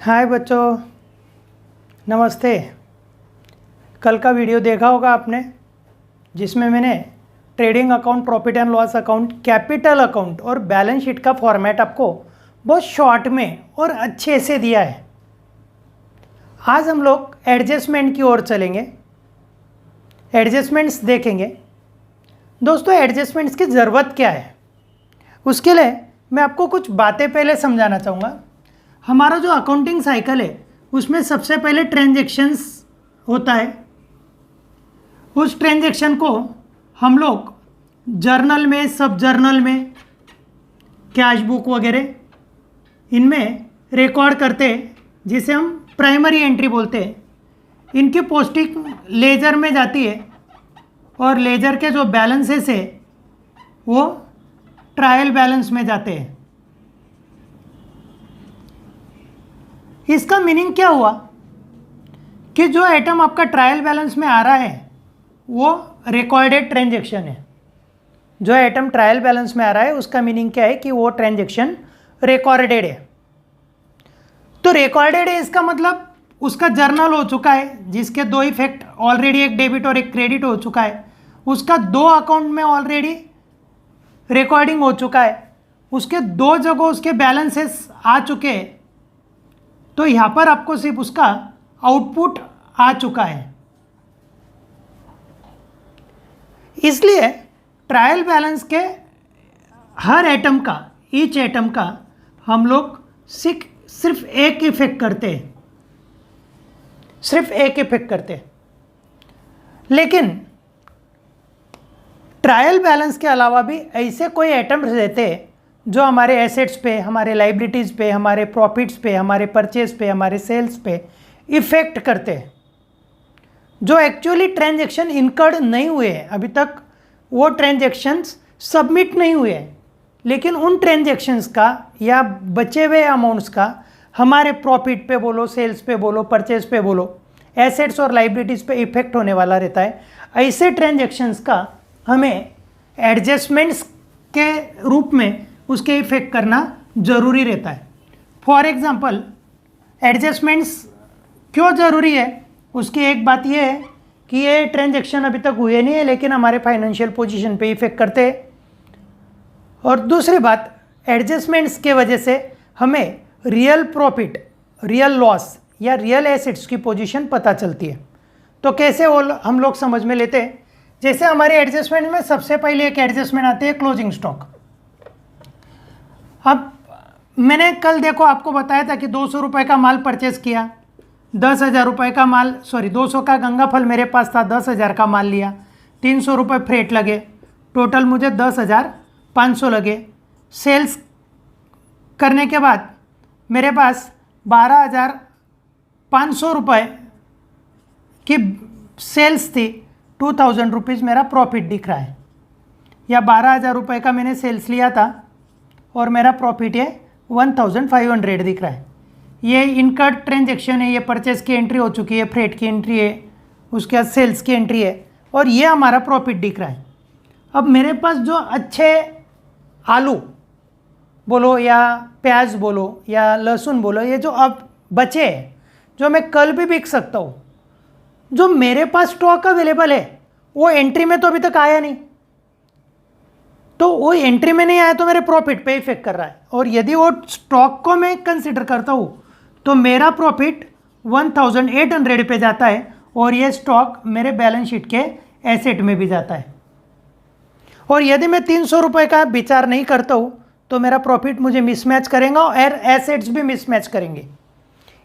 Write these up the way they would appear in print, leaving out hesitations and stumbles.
हाय बच्चों, नमस्ते। कल का वीडियो देखा होगा आपने, जिसमें मैंने trading account, profit and loss account, capital account और बैलेंस शीट का फॉर्मेट आपको बहुत शॉर्ट में और अच्छे से दिया है। आज हम लोग एडजस्टमेंट की ओर चलेंगे, एडजस्टमेंट्स देखेंगे। दोस्तों, एडजस्टमेंट्स की ज़रूरत क्या है, उसके लिए मैं आपको कुछ बातें पहले समझाना चाहूँगा। हमारा जो अकाउंटिंग साइकिल है उसमें सबसे पहले ट्रांजैक्शंस होता है। उस ट्रांजैक्शन को हम लोग जर्नल में, सब जर्नल में, कैश बुक वगैरह इनमें रिकॉर्ड करते हैं, जिसे हम प्राइमरी एंट्री बोलते हैं। इनकी पोस्टिंग लेजर में जाती है और लेजर के जो बैलेंसेस है वो ट्रायल बैलेंस में जाते हैं। इसका मीनिंग क्या हुआ कि जो आइटम आपका ट्रायल बैलेंस में आ रहा है वो रिकॉर्डेड ट्रांजैक्शन है। जो आइटम ट्रायल बैलेंस में आ रहा है उसका मीनिंग क्या है कि वो ट्रांजैक्शन रिकॉर्डेड है। तो रिकॉर्डेड है इसका मतलब उसका जर्नल हो चुका है, जिसके दो इफेक्ट ऑलरेडी, एक डेबिट और एक क्रेडिट हो चुका है। उसका दो अकाउंट में ऑलरेडी रिकॉर्डिंग हो चुका है, उसके दो जगह उसके बैलेंसेस आ चुके हैं। तो यहाँ पर आपको सिर्फ उसका आउटपुट आ चुका है। इसलिए ट्रायल बैलेंस के हर आइटम का, ईच आइटम का हम लोग सिर्फ एक इफेक्ट करते हैं, सिर्फ एक इफेक्ट करते हैं। लेकिन ट्रायल बैलेंस के अलावा भी ऐसे कोई आइटम रहते हैं जो हमारे एसेट्स पे, हमारे लाइबिलिटीज़ पे, हमारे प्रॉफिट्स पे, हमारे परचेज पे, हमारे सेल्स पे इफ़ेक्ट करते हैं, जो एक्चुअली ट्रांजैक्शन इनकर्ड नहीं हुए हैं अभी तक, वो ट्रांजैक्शंस सबमिट नहीं हुए हैं, लेकिन उन ट्रांजैक्शंस का या बचे हुए अमाउंट्स का हमारे प्रॉफिट पे बोलो, सेल्स पे बोलो, परचेज पे बोलो, एसेट्स और लाइबिलिटीज़ पे इफ़ेक्ट होने वाला रहता है। ऐसे ट्रांजैक्शंस का हमें एडजस्टमेंट्स के रूप में उसके इफेक्ट करना ज़रूरी रहता है। फॉर एग्ज़ाम्पल, एडजस्टमेंट्स क्यों ज़रूरी है, उसकी एक बात यह है कि ये ट्रांजैक्शन अभी तक हुए नहीं है लेकिन हमारे फाइनेंशियल पोजीशन पे इफेक्ट करते हैं। और दूसरी बात, एडजस्टमेंट्स के वजह से हमें रियल प्रॉफिट, रियल लॉस या रियल एसेट्स की पोजीशन पता चलती है। तो कैसे वो हम लोग समझ में लेते हैं, जैसे हमारे एडजस्टमेंट में सबसे पहले एक एडजस्टमेंट आती है क्लोजिंग स्टॉक। अब मैंने कल देखो आपको बताया था कि 200 रुपये का माल परचेस किया, 10,000 रुपये का माल, 200 का गंगा फल मेरे पास था, 10,000 का माल लिया, 300 रुपये फ्रेट लगे, टोटल मुझे 10,500 लगे। सेल्स करने के बाद मेरे पास 12,500 रुपये की सेल्स थी, 2,000 रुपीज़ मेरा प्रॉफिट दिख रहा है। या 12,000 रुपये का मैंने सेल्स लिया था और मेरा प्रॉफिट ये 1,500 दिख रहा है। ये इनकर्ड ट्रांजैक्शन है, ये परचेस की एंट्री हो चुकी है, फ्रेट की एंट्री है, उसके बाद सेल्स की एंट्री है, और ये हमारा प्रॉफिट दिख रहा है। अब मेरे पास जो अच्छे आलू बोलो या प्याज बोलो या लहसुन बोलो, ये जो अब बचे हैं, जो मैं कल भी बिक सकता हूँ, जो मेरे पास स्टॉक अवेलेबल है, वो एंट्री में तो अभी तक आया नहीं। तो वो एंट्री में नहीं आया तो मेरे प्रॉफिट पे इफेक्ट कर रहा है। और यदि वो स्टॉक को मैं कंसिडर करता हूँ तो मेरा प्रॉफिट 1,800 पे जाता है और ये स्टॉक मेरे बैलेंस शीट के एसेट में भी जाता है। और यदि मैं 300 रुपये का विचार नहीं करता हूँ तो मेरा प्रॉफिट मुझे मिसमैच करेगा और एसेट्स भी मिसमैच करेंगे।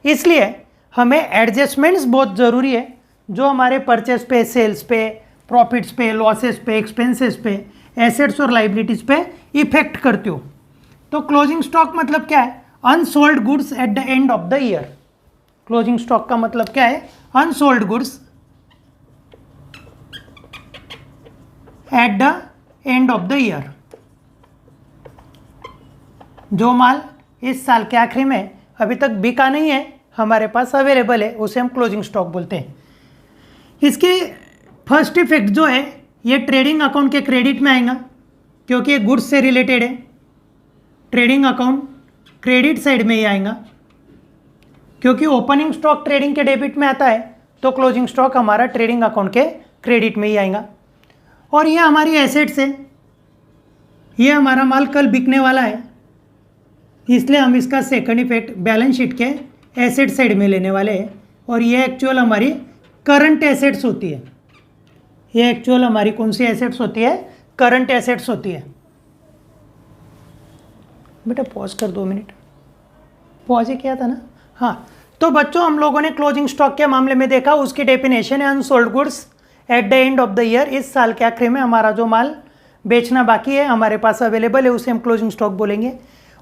इसलिए हमें एडजस्टमेंट्स बहुत ज़रूरी है, जो हमारे परचेस पे, सेल्स पे, प्रॉफिट्स पे, लॉसेस पे, एक्सपेंसेस पे, एसेट्स और लाइबिलिटीज़ पे इफेक्ट करते हो। तो क्लोजिंग स्टॉक मतलब क्या है? Unsold goods at the end of the year. Closing stock का मतलब क्या है? Unsold goods at the end of the year. जो माल इस साल के आखिरी में अभी तक बिका नहीं है, हमारे पास अवेलेबल है, उसे हम क्लोजिंग स्टॉक बोलते हैं। इसके फर्स्ट इफेक्ट जो है ये ट्रेडिंग अकाउंट के क्रेडिट में आएगा, क्योंकि ये गुड्स से रिलेटेड है। ट्रेडिंग अकाउंट क्रेडिट साइड में ही आएगा। क्योंकि ओपनिंग स्टॉक ट्रेडिंग के डेबिट में आता है तो क्लोजिंग स्टॉक हमारा ट्रेडिंग अकाउंट के क्रेडिट में ही आएगा। और ये हमारी एसेट्स है, ये हमारा माल कल बिकने वाला है, इसलिए हम इसका सेकंड इफेक्ट बैलेंस शीट के एसेट साइड में लेने वाले हैं। और ये एक्चुअल हमारी करंट एसेट्स होती है, ये एक्चुअल हमारी कौन सी एसेट्स होती है? करंट एसेट्स होती है। बेटा पॉज कर 2 मिनट, पॉज ही किया था ना। हाँ, तो बच्चों हम लोगों ने क्लोजिंग स्टॉक के मामले में देखा, उसकी डेफिनेशन है unsold goods at the end of the year. इस साल के आखिर में हमारा जो माल बेचना बाकी है हमारे पास अवेलेबल है उसे हम क्लोजिंग स्टॉक बोलेंगे।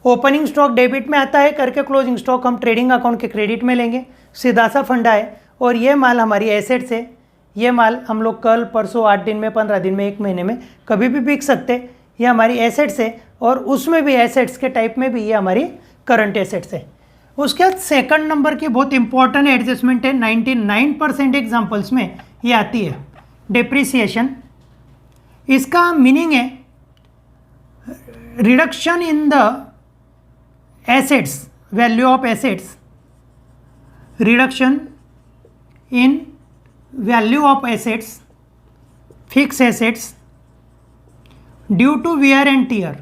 ओपनिंग स्टॉक डेबिट में आता है करके क्लोजिंग स्टॉक हम ट्रेडिंग अकाउंट के क्रेडिट में लेंगे, सीधा सा फंडा है। और ये माल हमारी एसेट्स है, ये माल हम लोग कल परसों 8 दिन में 15 दिन में 1 महीने में कभी भी बिक सकते, ये हमारी एसेट्स है। और उसमें भी एसेट्स के टाइप में भी ये हमारी करंट एसेट्स है। उसके बाद सेकंड नंबर की बहुत इंपॉर्टेंट एडजस्टमेंट है, 99% एग्जाम्पल्स में ये आती है, डिप्रिसिएशन। इसका मीनिंग है reduction in the assets, value of assets, reduction in value of assets, fixed assets due to wear and tear।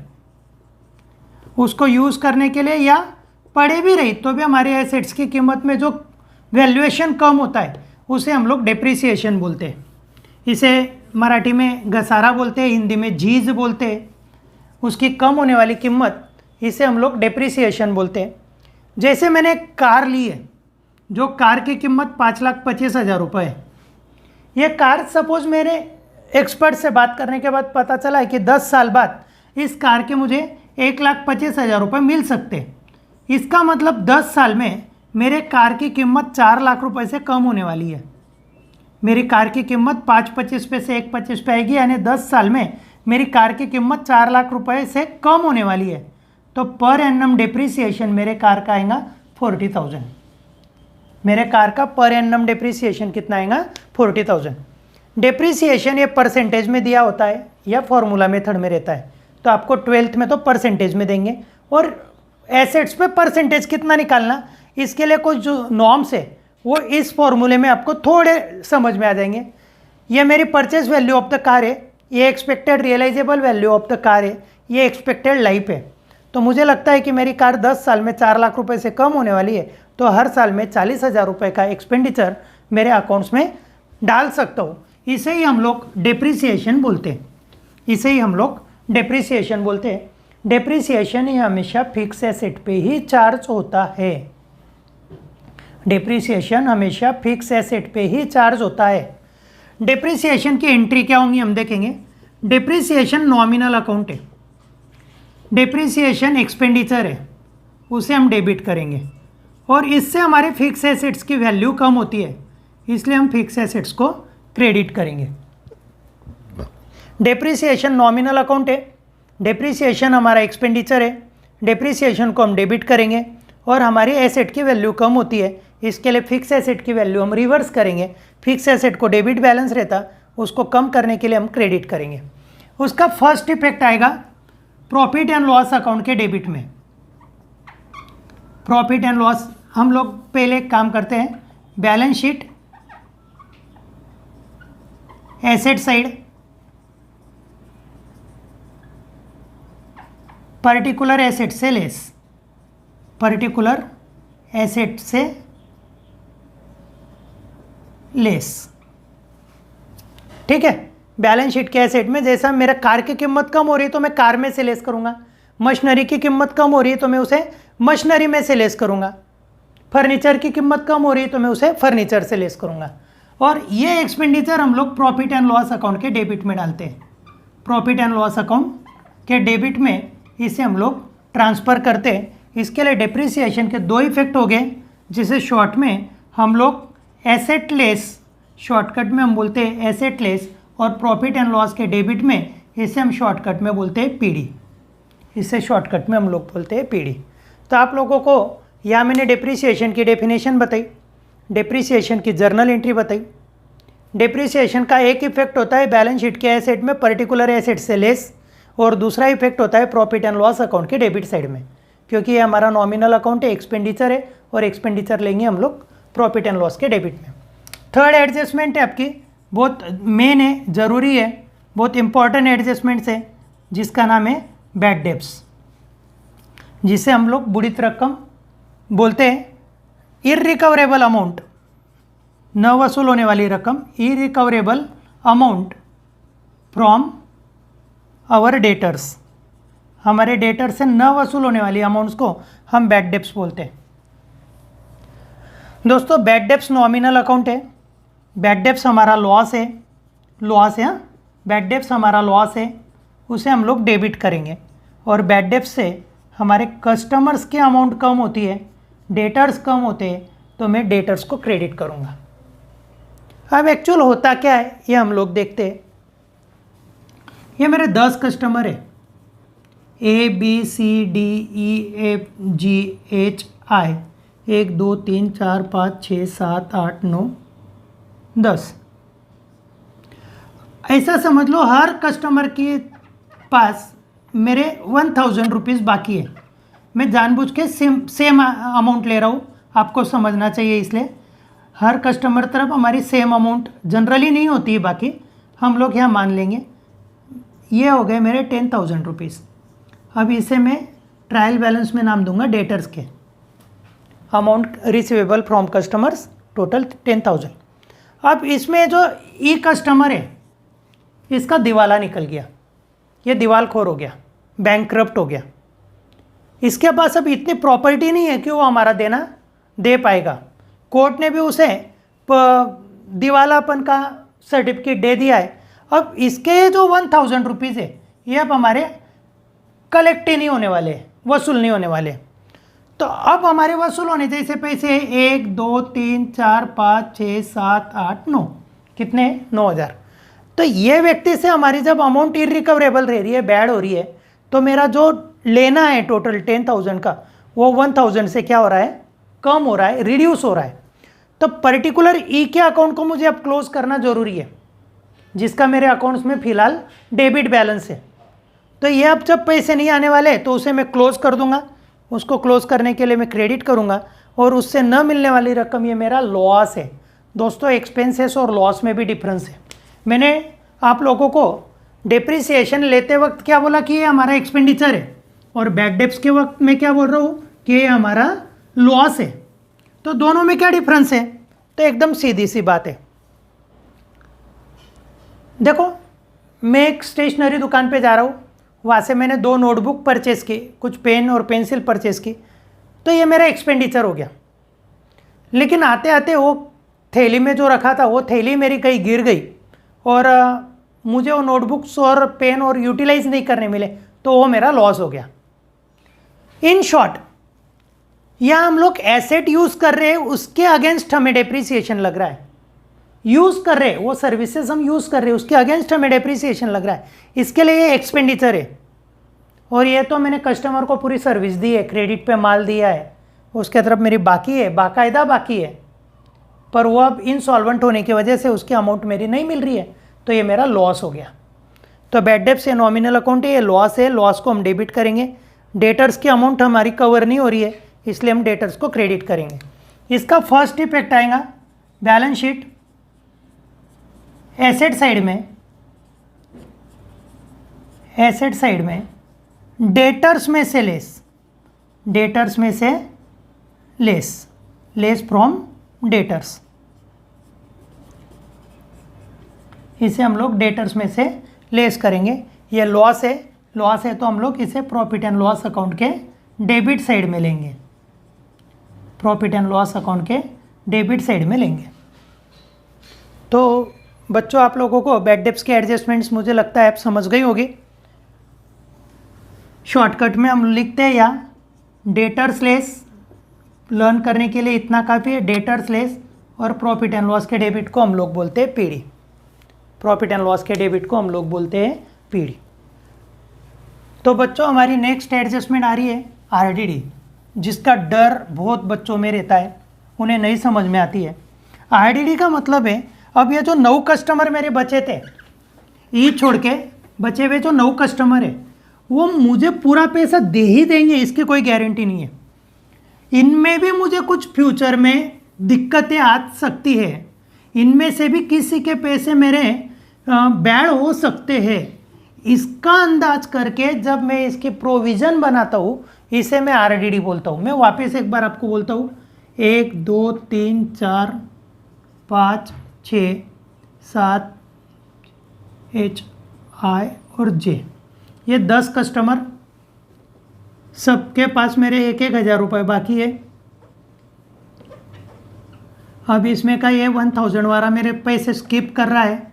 उसको यूज़ करने के लिए या पड़े भी रही तो भी हमारे एसेट्स की कीमत में जो वैल्यूएशन कम होता है उसे हम लोग डेप्रिसिएशन बोलते हैं। इसे मराठी में घसारा बोलते हैं, हिंदी में झीज बोलते हैं। उसकी कम होने वाली कीमत इसे हम लोग डेप्रिसिएशन बोलते हैं। जैसे मैंने कार ली है, जो कार की कीमत 5,25,000 रुपये है। ये कार सपोज मेरे एक्सपर्ट से बात करने के बाद पता चला है कि 10 साल बाद इस कार के मुझे 1,25,000 रुपये मिल सकते। इसका मतलब 10 साल में मेरे कार की कीमत 4 लाख रुपए से कम होने वाली है। मेरी कार की कीमत 5,25 पे से 1,25 पे आएगी, यानी 10 साल में मेरी कार की कीमत 4 लाख रुपए से कम होने वाली है। तो पर एनम डेप्रिसिएशन मेरे कार का आएगा 40,000। मेरे कार का पर एनम डेप्रिसिएशन कितना आएगा? 40,000। डेप्रिसिएशन ये परसेंटेज में दिया होता है या फॉर्मूला मेथड में रहता है, तो आपको 12th में तो परसेंटेज में देंगे। और एसेट्स पे परसेंटेज कितना निकालना, इसके लिए कुछ जो नॉर्म्स है वो इस फॉर्मूले में आपको थोड़े समझ में आ जाएंगे। ये मेरी purchase value of the car है, ये expected realisable value of the car है, ये एक्सपेक्टेड लाइफ है। तो मुझे लगता है कि मेरी कार 10 साल में 4 लाख रुपए से कम होने वाली है, तो हर साल में 40,000 रुपये का एक्सपेंडिचर मेरे अकाउंट्स में डाल सकता हूँ। इसे ही हम लोग डेप्रिसिएशन बोलते हैं, इसे ही हम लोग डेप्रिसिएशन बोलते हैं। डेप्रिसिएशन ये हमेशा फिक्स एसेट पे ही चार्ज होता है। डेप्रिसिएशन हमेशा फिक्स एसेट पे ही चार्ज होता है। डेप्रिसिएशन की एंट्री क्या होंगी हम देखेंगे। डेप्रिसिएशन नॉमिनल अकाउंट है, डेप्रिसिएशन एक्सपेंडिचर है, उसे हम डेबिट करेंगे। और इससे हमारे फिक्स एसेट्स की वैल्यू कम होती है, इसलिए हम फिक्स एसेट्स को क्रेडिट करेंगे। डेप्रिसिएशन नॉमिनल अकाउंट है, डेप्रिसिएशन हमारा एक्सपेंडिचर है, डेप्रिसिएशन को हम डेबिट करेंगे। और हमारी एसेट की वैल्यू कम होती है, इसके लिए फिक्स एसेट की वैल्यू हम रिवर्स करेंगे। फिक्स एसेट को डेबिट बैलेंस रहता, उसको कम करने के लिए हम क्रेडिट करेंगे। उसका फर्स्ट इफेक्ट आएगा प्रॉफिट एंड लॉस अकाउंट के डेबिट में। प्रॉफिट एंड लॉस हम लोग पहले एक काम करते हैं, balance sheet asset side, particular asset से लेस, पर्टिकुलर एसेट से लेस, ठीक है। बैलेंस शीट के एसेट में जैसा मेरा कार की कीमत कम हो रही है तो मैं कार में से लेस करूंगा, मशीनरी की कीमत कम हो रही है तो मैं उसे मशीनरी में से लेस करूंगा, फर्नीचर की कीमत कम हो रही है तो मैं उसे फर्नीचर से लेस करूंगा। और ये एक्सपेंडिचर हम लोग प्रॉफिट एंड लॉस अकाउंट के डेबिट में डालते हैं। प्रॉफिट एंड लॉस अकाउंट के डेबिट में इसे हम लोग ट्रांसफ़र करते हैं। इसके लिए डेप्रिसिएशन के 2 इफेक्ट हो गए, जिसे शॉर्ट में हम लोग एसेट लेस, शॉर्टकट में हम बोलते हैं एसेट लेस, और प्रॉफिट एंड लॉस के डेबिट में इसे हम शॉर्टकट में बोलते हैं पीडी। इसे शॉर्टकट में हम लोग बोलते हैं पीडी। तो आप लोगों को यहाँ मैंने डेप्रिसिएशन की डेफिनेशन बताई, डेप्रिसिएशन की जर्नल एंट्री बताई। डेप्रिसिएशन का एक इफेक्ट होता है बैलेंस शीट के एसेट में पर्टिकुलर एसेट से लेस, और दूसरा इफेक्ट होता है प्रॉफिट एंड लॉस अकाउंट के डेबिट साइड में। क्योंकि ये हमारा नॉमिनल अकाउंट है, एक्सपेंडिचर है, और एक्सपेंडिचर लेंगे हम लोग प्रॉफिट एंड लॉस के डेबिट में। थर्ड एडजस्टमेंट है आपकी, बहुत मेन है, ज़रूरी है, बहुत इंपॉर्टेंट एडजस्टमेंट्स है, जिसका नाम है बैड डेब्ट्स, जिसे हम लोग बुढ़ित रकम बोलते हैं। इररिकवरेबल अमाउंट, न वसूल होने वाली रकम, irrecoverable amount from our debtors, हमारे डेटर से न वसूल होने वाली अमाउंट्स को हम बैड डेब्ट्स बोलते हैं। दोस्तों बैड डेब्ट्स नॉमिनल अकाउंट है, बैड डेब्ट्स हमारा लॉस है, हाँ, बैड डेब्ट्स हमारा लॉस है, उसे हम लोग डेबिट करेंगे। और बैड डेब्ट्स से हमारे कस्टमर्स की अमाउंट कम होती है, डेटर्स कम होते हैं, तो मैं डेटर्स को क्रेडिट करूँगा। अब एक्चुअल होता क्या है ये हम लोग देखते हैं। ये मेरे 10 कस्टमर है, ABCDEFGHI, 1 2 3 4 5 6 7 8 9 10। ऐसा समझ लो हर कस्टमर के पास मेरे 1000 रुपीज़ बाकी है। मैं जानबूझ के सेम अमाउंट ले रहा हूँ, आपको समझना चाहिए, इसलिए हर कस्टमर तरफ हमारी सेम अमाउंट जनरली नहीं होती है, बाकी हम लोग यहाँ मान लेंगे। ये हो गए मेरे 10,000 रुपीज़। अब इसे मैं ट्रायल बैलेंस में नाम दूंगा डेटर्स के, amount receivable from customers total 10,000। अब इसमें जो ई कस्टमर है इसका दिवाला निकल गया, ये दिवालखोर हो गया, बैंकक्रप्ट हो गया। इसके पास अब इतनी प्रॉपर्टी नहीं है कि वो हमारा देना दे पाएगा। कोर्ट ने भी उसे दिवालापन का सर्टिफिकेट दे दिया है। अब इसके जो 1000 रुपीज़ है ये अब हमारे कलेक्ट ही नहीं होने वाले, वसूल नहीं होने वाले। तो अब हमारे वसूल होने जैसे पैसे 1 2 3 4 5 6 7 8 9, कितने 9,000। तो ये व्यक्ति से हमारी जब अमाउंट इररिकवरेबल रह रही है, बैड हो रही है, तो मेरा जो लेना है टोटल 10,000 का, वो 1000 से क्या हो रहा है, कम हो रहा है, रिड्यूस हो रहा है। तो पर्टिकुलर ई के अकाउंट को मुझे अब क्लोज करना जरूरी है, जिसका मेरे अकाउंट्स में फिलहाल डेबिट बैलेंस है। तो ये अब जब पैसे नहीं आने वाले तो उसे मैं क्लोज कर दूंगा। उसको क्लोज करने के लिए मैं क्रेडिट करूंगा, और उससे न मिलने वाली रकम ये मेरा लॉस है। दोस्तों एक्सपेंसेस और लॉस में भी डिफरेंस है। मैंने आप लोगों को डेप्रिसिएशन लेते वक्त क्या बोला कि ये हमारा एक्सपेंडिचर है, और बैड डेब्ट्स के वक्त मैं क्या बोल रहा हूँ कि ये हमारा लॉस है। तो दोनों में क्या डिफरेंस है? तो एकदम सीधी सी बात है। देखो मैं एक स्टेशनरी दुकान पे जा रहा हूँ, वहाँ से मैंने 2 नोटबुक परचेज़ की, कुछ पेन और पेंसिल परचेज़ की, तो ये मेरा एक्सपेंडिचर हो गया। लेकिन आते आते वो थैली में जो रखा था वो थैली मेरी कहीं गिर गई, और मुझे वो नोटबुक्स और पेन और यूटिलाइज नहीं करने मिले, तो वो मेरा लॉस हो गया। इन शॉर्ट, यहाँ हम लोग एसेट यूज़ कर रहे हैं, उसके अगेंस्ट हमें डेप्रिसिएशन लग रहा है। यूज़ कर रहे हैं वो सर्विसेज हम यूज़ कर रहे हैं, उसके अगेंस्ट हमें डेप्रिसिएशन लग रहा है, इसके लिए ये एक्सपेंडिचर है। और ये तो मैंने कस्टमर को पूरी सर्विस दी है, क्रेडिट पे माल दिया है, उसके तरफ मेरी बाकी है, बाकायदा बाकी है, पर वो अब इनसॉल्वेंट होने की वजह से उसकी अमाउंट मेरी नहीं मिल रही है, तो ये मेरा लॉस हो गया। तो बैड डेब्ट्स ये नॉमिनल अकाउंट है, ये लॉस है, लॉस को हम डेबिट करेंगे। डेटर्स की अमाउंट हमारी कवर नहीं हो रही है, इसलिए हम डेटर्स को क्रेडिट करेंगे। इसका फर्स्ट इफेक्ट आएगा बैलेंस शीट एसेट साइड में, एसेट साइड में डेटर्स में से लेस, डेटर्स में से लेस, लेस फ्रॉम डेटर्स, इसे हम लोग डेटर्स में से लेस करेंगे। ये लॉस है, लॉस है तो हम लोग इसे प्रॉफिट एंड लॉस अकाउंट के डेबिट साइड में लेंगे, प्रॉफिट एंड लॉस अकाउंट के डेबिट साइड में लेंगे। तो बच्चों आप लोगों को बैड डेब्ट्स के एडजस्टमेंट्स मुझे लगता है आप समझ गई होगी। शॉर्टकट में हम लिखते हैं या डेटर्स लेस, लर्न करने के लिए इतना काफ़ी है, डेटर्स लेस, और प्रॉफिट एंड लॉस के डेबिट को हम लोग बोलते हैं पीडी, प्रॉफिट एंड लॉस के डेबिट को हम लोग बोलते हैं पीडी। तो बच्चों हमारी नेक्स्ट एडजस्टमेंट आ रही है आरडीडी, जिसका डर बहुत बच्चों में रहता है, उन्हें नहीं समझ में आती है। आरडीडी का मतलब है, अब ये जो 9 कस्टमर मेरे बचे थे, ई छोड़ के बचे हुए जो 9 कस्टमर है, वो मुझे पूरा पैसा दे ही देंगे, इसकी कोई गारंटी नहीं है। इनमें भी मुझे कुछ फ्यूचर में दिक्कतें आ सकती है, इनमें से भी किसी के पैसे मेरे बैड हो सकते हैं। इसका अंदाज करके जब मैं इसकी प्रोविज़न बनाता हूँ, इसे मैं आरडीडी बोलता हूँ। मैं वापस एक बार आपको बोलता हूँ, 1 2 3 4 5 6 7 एच आई और जे, ये 10 कस्टमर, सबके पास मेरे 1,000 रुपये बाकी है। अब इसमें का ये 1000 वाला मेरे पैसे स्किप कर रहा है,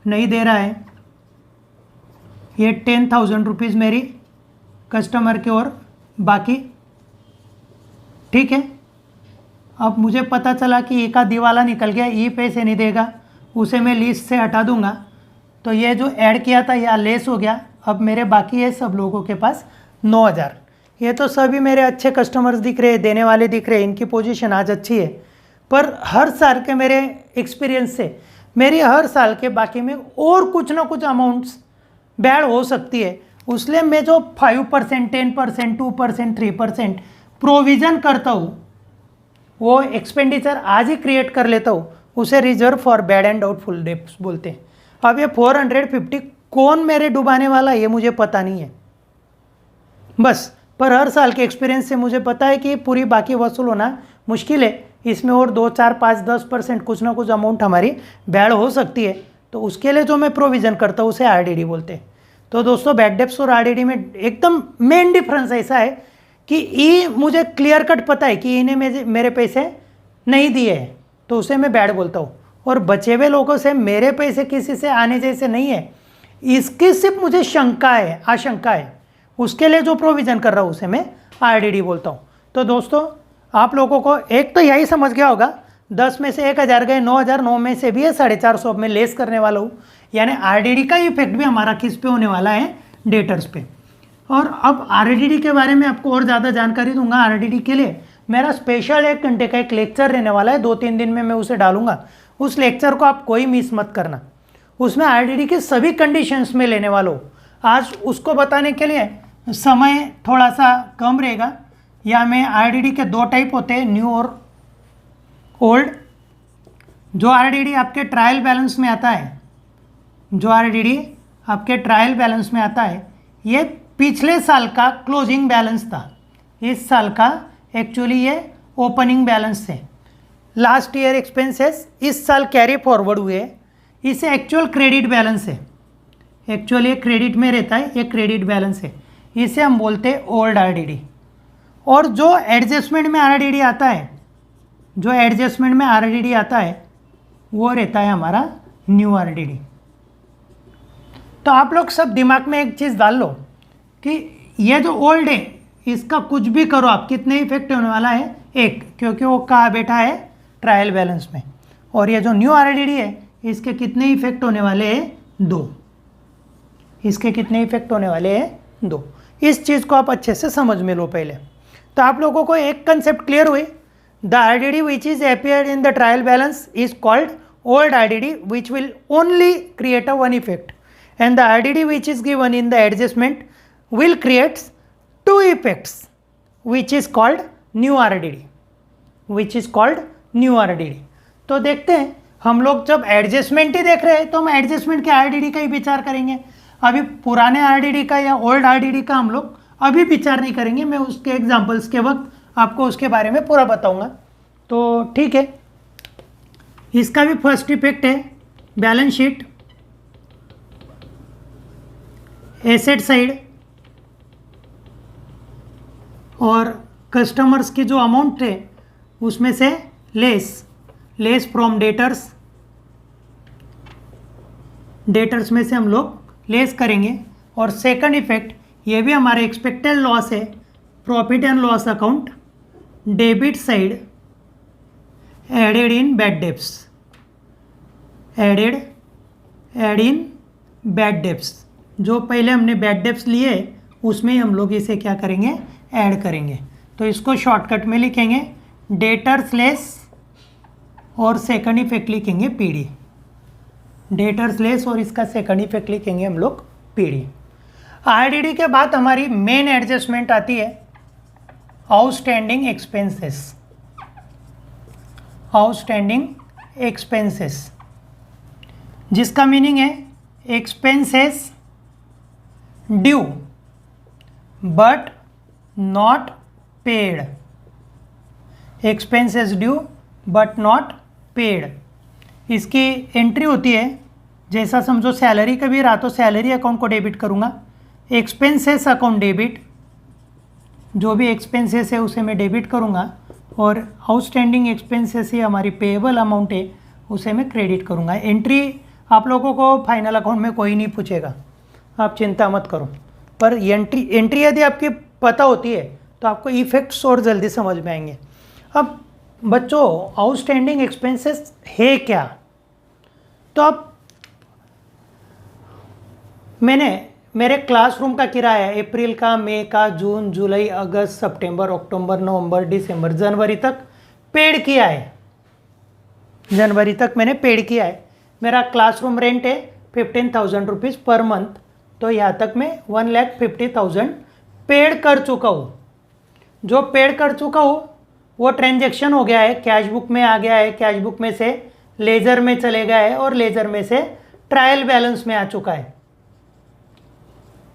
नहीं दे रहा है। ये 10,000 रुपीज़ मेरी कस्टमर की ओर बाकी, ठीक है। अब मुझे पता चला कि ई का दिवाला निकल गया, ई पैसे नहीं देगा, उसे मैं लिस्ट से हटा दूंगा। तो ये जो ऐड किया था यह लेस हो गया। अब मेरे बाकी है सब लोगों के पास 9,000। ये तो सभी मेरे अच्छे कस्टमर्स दिख रहे हैं, देने वाले दिख रहे हैं, इनकी पोजीशन आज अच्छी है। पर हर साल के मेरे एक्सपीरियंस से मेरी हर साल के बाकी में और कुछ ना कुछ अमाउंट्स बैड हो सकती है। उसलिए मैं जो 5%, 10%, 2%, 3% प्रोविज़न करता हूँ, वो एक्सपेंडिचर आज ही क्रिएट कर लेता हूँ, उसे reserve for bad and doubtful debts बोलते हैं। अब ये 450 कौन मेरे डुबाने वाला है ये मुझे पता नहीं है बस, पर हर साल के एक्सपीरियंस से मुझे पता है कि पूरी बाकी वसूल होना मुश्किल है। इसमें और 2, 4, 5, 10% कुछ ना कुछ अमाउंट हमारी बैड हो सकती है। तो उसके लिए जो मैं प्रोविज़न करता हूँ उसे आरडीडी बोलते हैं। तो दोस्तों, बैड डेब्ट्स और आरडीडी में एकदम मेन डिफरेंस ऐसा है कि ई मुझे क्लियर कट पता है कि इन्हें मेरे पैसे नहीं दिए हैं, तो उसे मैं बैड बोलता हूँ। और बचे हुए लोगों से मेरे पैसे किसी से आने जैसे नहीं है, इसकी सिर्फ मुझे शंका है, आशंका है, उसके लिए जो प्रोविज़न कर रहा हूँ उसे मैं आरडीडी बोलता हूँ। तो दोस्तों, आप लोगों को एक तो यही समझ गया होगा, 10 में से 1,000 गए, 9,000, 9 में से भी है 450 में लेस करने वाला हूँ। यानी आरडीडी का इफेक्ट भी हमारा किस पे होने वाला है, डेटर्स पे। और अब आरडीडी के बारे में आपको और ज़्यादा जानकारी दूंगा। आरडीडी के लिए मेरा स्पेशल 1 घंटे का एक लेक्चर रहने वाला है, 2-3 दिन में मैं उसे डालूंगा। उस लेक्चर को आप कोई मिस मत करना, उसमें आरडीडी के सभी कंडीशंस में लेने वाला हूँ। आज उसको बताने के लिए समय थोड़ा सा कम रहेगा। या में आरडीडी के 2 टाइप होते हैं, न्यू और ओल्ड। जो आरडीडी आपके ट्रायल बैलेंस में आता है, जो आरडीडी आपके ट्रायल बैलेंस में आता है, ये पिछले साल का क्लोजिंग बैलेंस था। इस साल का एक्चुअली ये ओपनिंग बैलेंस है। लास्ट ईयर एक्सपेंसेस इस साल कैरी फॉरवर्ड हुए, इसे एक्चुअल क्रेडिट बैलेंस है। एक्चुअली ये क्रेडिट में रहता है, ये क्रेडिट बैलेंस है, इसे हम बोलते हैं ओल्ड आरडीडी। और जो एडजस्टमेंट में आरडीडी आता है, जो एडजस्टमेंट में आरडीडी आता है, वो रहता है हमारा न्यू आरडीडी। तो आप लोग सब दिमाग में एक चीज़ डाल लो कि ये जो ओल्ड है, इसका कुछ भी करो आप, कितने इफेक्ट होने वाला है, 1, क्योंकि वो कहाँ बैठा है, ट्रायल बैलेंस में। और ये जो न्यू आरडीडी है, इसके कितने इफेक्ट होने वाले हैं, 2। इसके कितने इफेक्ट होने वाले हैं, 2। इस चीज़ को आप अच्छे से समझ में लो पहले। तो आप लोगों को एक कंसेप्ट क्लियर हुई, the RDD which is appeared in the trial balance is called old RDD which will only create a 1 effect, and the RDD which is given in the adjustment will create 2 effects which is called new RDD, which is called new RDD। तो देखते हैं, हम लोग जब adjustment ही देख रहे हैं तो हम एडजस्टमेंट के आरडीडी का ही विचार करेंगे। अभी पुराने आरडीडी का या ओल्ड आरडीडी का हम लोग अभी विचार नहीं करेंगे। मैं उसके एग्जांपल्स के वक्त आपको उसके बारे में पूरा बताऊंगा। तो ठीक है, इसका भी फर्स्ट इफेक्ट है बैलेंस शीट, एसेट साइड, और कस्टमर्स की जो अमाउंट है उसमें से लेस फ्रॉम डेटर्स, डेटर्स में से हम लोग लेस करेंगे। और सेकंड इफेक्ट, ये भी हमारे एक्सपेक्टेड लॉस है, profit and loss account, debit side added in bad debts, add in bad debts. जो पहले हमने बैड डेब्ट्स लिए उसमें हम लोग इसे क्या करेंगे, ऐड करेंगे। तो इसको शॉर्टकट में लिखेंगे डेटर्स लेस, और सेकंड इफेक्ट लिखेंगे पीडी। डेटर्स लेस और इसका सेकंड इफेक्ट लिखेंगे हम लोग पीडी। आरडीडी के बाद हमारी मेन एडजस्टमेंट आती है, आउटस्टैंडिंग एक्सपेंसेस, आउटस्टैंडिंग एक्सपेंसेस, जिसका मीनिंग है expenses due but not paid, expenses due but not paid. इसकी एंट्री होती है, जैसा समझो सैलरी का भी रहा तो सैलरी अकाउंट को डेबिट करूँगा, एक्सपेंसेस अकाउंट डेबिट, जो भी एक्सपेंसेस है उसे मैं डेबिट करूँगा, और आउटस्टैंडिंग एक्सपेंसेस ही हमारी पेएबल अमाउंट है उसे मैं क्रेडिट करूँगा। एंट्री आप लोगों को फाइनल अकाउंट में कोई नहीं पूछेगा, आप चिंता मत करो, पर एंट्री यदि आपकी पता होती है तो आपको इफेक्ट्स और जल्दी समझ में आएंगे। अब बच्चों आउटस्टैंडिंग एक्सपेंसेस है क्या, तो अब मैंने मेरे क्लासरूम का किराया अप्रैल का, मई का, जून, जुलाई, अगस्त, सितंबर, अक्टूबर, नवंबर, दिसंबर, जनवरी तक पेड किया है, जनवरी तक मैंने पेड किया है। मेरा क्लासरूम रेंट है 15,000 रुपीज़ पर मंथ, तो यहाँ तक मैं 1,50,000 पेड कर चुका हूँ। जो पेड कर चुका हूँ वो ट्रांजैक्शन हो गया है, कैश बुक में आ गया है, कैश बुक में से लेजर में चले गया है और लेजर में से ट्रायल बैलेंस में आ चुका है।